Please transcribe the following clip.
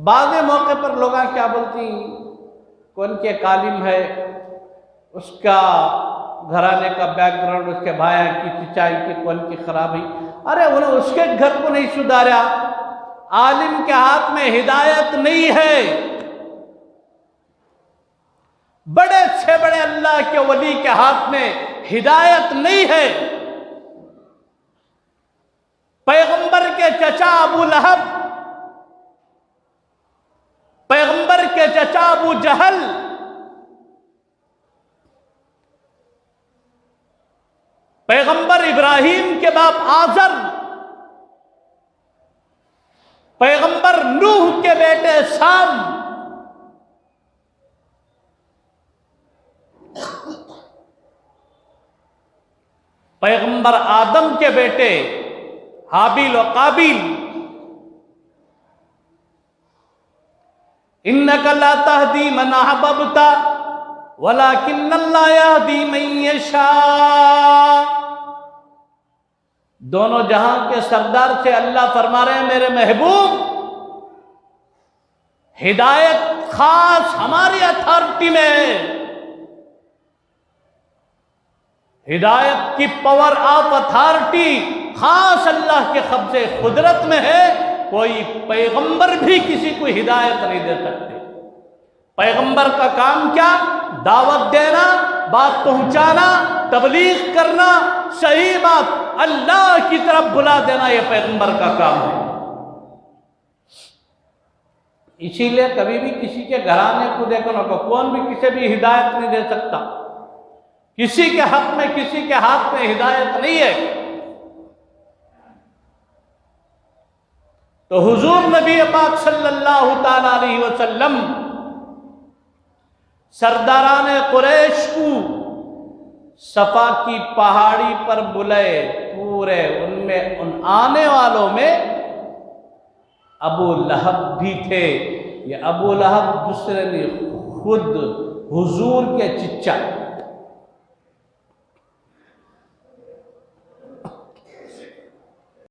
بعض موقع پر لوگ کیا بولتی کون کے عالم ہے، اس کا گھرانے کا بیک گراؤنڈ، اس کے بھائی کی چچائی کی کون کی خرابی، ارے انہوں اس کے گھر کو نہیں سدھارا۔ عالم کے ہاتھ میں ہدایت نہیں ہے، بڑے سے بڑے اللہ کے ولی کے ہاتھ میں ہدایت نہیں ہے۔ پیغمبر کے چچا ابو لہب، پیغمبر کے چچا ابو جہل، پیغمبر ابراہیم کے باپ آزر، پیغمبر نوح کے بیٹے سام، پیغمبر آدم کے بیٹے حابیل و قابیل، انک لا تہدی من احببت ولکن اللہ یہدی من یشاء۔ دونوں جہاں کے سردار سے اللہ فرما رہے ہیں میرے محبوب، ہدایت خاص ہماری اتھارٹی میں ہے، ہدایت کی پاور آف اتھارٹی خاص اللہ کے قبضے قدرت میں ہے۔ کوئی پیغمبر بھی کسی کو ہدایت نہیں دے سکتے۔ پیغمبر کا کام کیا؟ دعوت دینا، بات پہنچانا، تبلیغ کرنا، صحیح بات اللہ کی طرف بلا دینا، یہ پیغمبر کا کام ہے۔ اسی لیے کبھی بھی کسی کے گھرانے کو دیکھو نہ، کون بھی کسی بھی ہدایت نہیں دے سکتا، کسی کے حق میں کسی کے ہاتھ میں ہدایت نہیں ہے۔ تو حضور نبی پاک صلی اللہ تعالی علیہ وسلم سرداران قریش کو صفا کی پہاڑی پر بلائے، پورے ان میں ان آنے والوں میں ابو لہب بھی تھے۔ یہ ابو لہب دوسرے نے خود حضور کے چچا